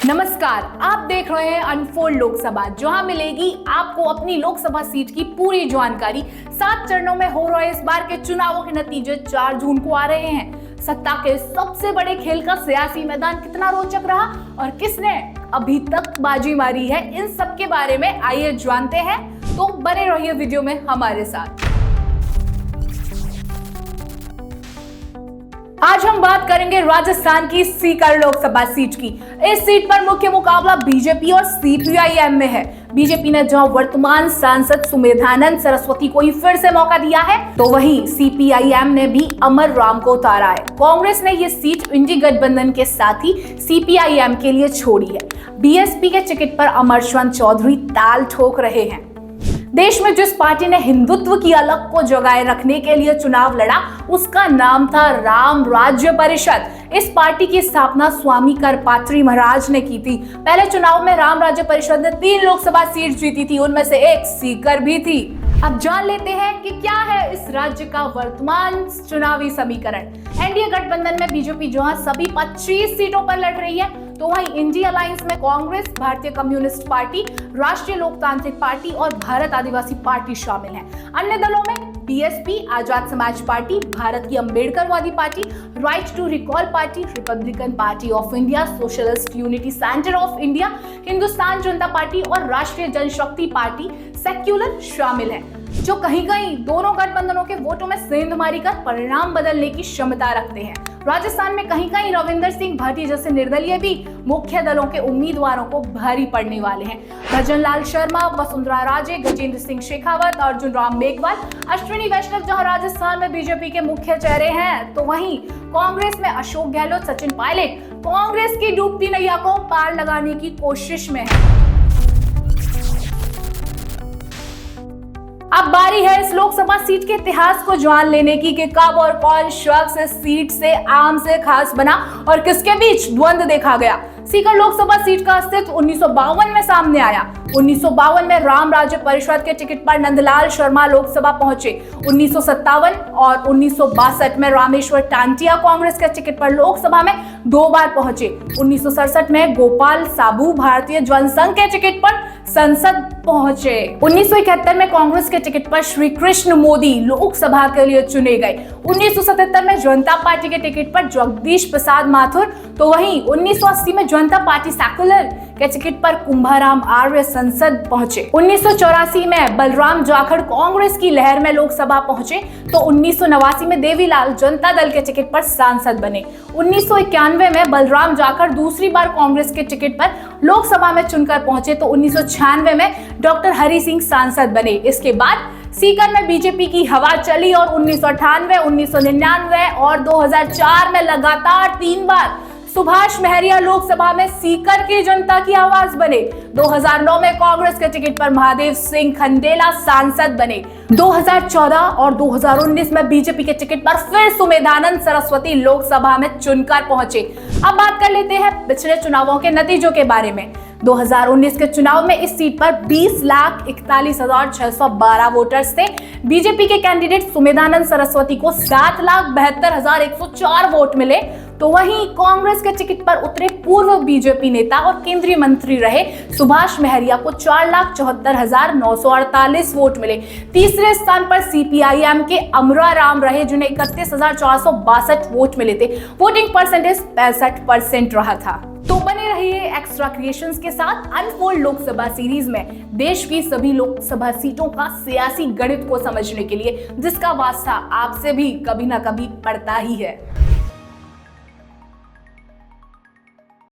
नमस्कार, आप देख रहे हैं अनफोल्ड लोकसभा, जहां मिलेगी आपको अपनी लोकसभा सीट की पूरी जानकारी। 7 चरणों में हो रहे इस बार के चुनावों के नतीजे 4 जून को आ रहे हैं। सत्ता के सबसे बड़े खेल का सियासी मैदान कितना रोचक रहा और किसने अभी तक बाजी मारी है, इन सब के बारे में आइए जानते हैं। तो बने रहिए वीडियो में हमारे साथ। आज हम बात करेंगे राजस्थान की सीकर लोकसभा सीट की। इस सीट पर मुख्य मुकाबला बीजेपी और सीपीआईएम में है। बीजेपी ने जहां वर्तमान सांसद सुमेधानंद सरस्वती को ही फिर से मौका दिया है, तो वहीं सीपीआईएम ने भी अमर राम को उतारा है। कांग्रेस ने ये सीट इंडी गठबंधन के साथ ही सीपीआईएम के लिए छोड़ी है। बीएसपी के टिकट पर अमरशवंत चौधरी ताल ठोक रहे हैं। देश में जिस पार्टी ने हिंदुत्व की अलग को जगाए रखने के लिए चुनाव लड़ा, उसका नाम था राम राज्य परिषद। इस पार्टी की स्थापना स्वामी करपात्री महाराज ने की थी। पहले चुनाव में राम राज्य परिषद ने 3 लोकसभा सीट जीती थी, उनमें से एक सीकर भी थी। अब जान लेते हैं कि क्या है इस राज्य का वर्तमान चुनावी समीकरण। एनडीए गठबंधन में बीजेपी जहां सभी 25 सीटों पर लड़ रही है, तो वहीं इंडिया अलायंस में कांग्रेस, भारतीय कम्युनिस्ट पार्टी, राष्ट्रीय लोकतांत्रिक पार्टी और भारत आदिवासी पार्टी शामिल हैं। अन्य दलों में बीएसपी, आजाद समाज पार्टी, भारत की Ambedkarwadi party, right to recall party, Republican party of India, Socialist Unity Centre of India, Hindustan Janata party और राष्ट्रीय जनशक्ति पार्टी सेक्युलर शामिल है, जो कहीं कहीं दोनों गठबंधनों के वोटों में सेंधमारी कर परिणाम बदलने की क्षमता रखते हैं। राजस्थान में कहीं कहीं रविंदर सिंह भाटी जैसे निर्दलीय भी मुख्य दलों के उम्मीदवारों को भारी पड़ने वाले हैं। भजनलाल शर्मा, वसुंधरा राजे, गजेंद्र सिंह शेखावत, अर्जुन राम मेघवाल, अश्विनी वैष्णव जहां राजस्थान में बीजेपी के मुख्य चेहरे हैं, तो वहीं कांग्रेस में अशोक गहलोत, सचिन पायलट कांग्रेस की डूबती नैया को पार लगाने की कोशिश में है। अब बारी है इस लोकसभा सीट के इतिहास को जान लेने की कि कब और कौन शख्स इस सीट से आम से खास बना और किसके बीच द्वंद्व देखा गया। सीकर लोकसभा सीट का अस्तित्व 1952 में सामने आया। 1952 में राम राज्य परिषद के टिकट पर नंदलाल शर्मा लोकसभा पहुंचे। 1957 और 1962 में रामेश्वर टांटिया कांग्रेस के टिकट पर लोकसभा में 2 बार पहुंचे। 1967 में गोपाल साबू भारतीय जनसंघ के टिकट पर संसद पहुंचे। 1971 में कांग्रेस के टिकट पर श्री कृष्ण मोदी लोकसभा के लिए चुने गए। 1977 में जनता पार्टी के टिकट पर जगदीश प्रसाद माथुर, तो वहीं 1980 में जनता पार्टी सेक्युलर के टिकट पर कुंभाराम आर्य संसद पहुंचे। 1984 में बलराम जाखड़ कांग्रेस की लहर में लोकसभा पहुंचे, तो 1989 में देवीलाल जनता दल के टिकट पर सांसद बने। 1991 में बलराम जाखड़ दूसरी बार कांग्रेस के टिकट पर लोकसभा में चुनकर पहुंचे, तो 1996 में डॉक्टर हरि सिंह सांसद बने। इसके बाद सीकर में बीजेपी की हवा चली और 1998, 1999 और 2004 में लगातार 3 बार सुभाष महरिया लोकसभा में सीकर की जनता की आवाज बने। 2009 में कांग्रेस के टिकट पर महादेव सिंह खंडेला सांसद बने। 2014 और 2019 में बीजेपी के टिकट पर फिर सुमेधानंद सरस्वती लोकसभा में चुनकर पहुंचे। अब बात कर लेते हैं पिछले चुनावों के नतीजों के बारे में। 2019 के चुनाव में इस सीट पर 20,41,612 वोटर्स थे। बीजेपी के कैंडिडेट सुमेधानंद सरस्वती को 7,72,104 वोट मिले, तो वहीं कांग्रेस के टिकट पर उतरे पूर्व बीजेपी नेता और केंद्रीय मंत्री रहे सुभाष महरिया को 4,74,948 वोट मिले। तीसरे स्थान पर सीपीआईएम के अमरा राम रहे, जिन्हें 31,462 वोट मिले थे। वोटिंग परसेंटेज 65% रहा था। तो बने रहिए एक्स्ट्रा क्रिएशंस के साथ अनफोल्ड लोकसभा सीरीज में देश की सभी लोकसभा सीटों का सियासी गणित को समझने के लिए, जिसका वास्ता आपसे भी कभी ना कभी पड़ता ही है।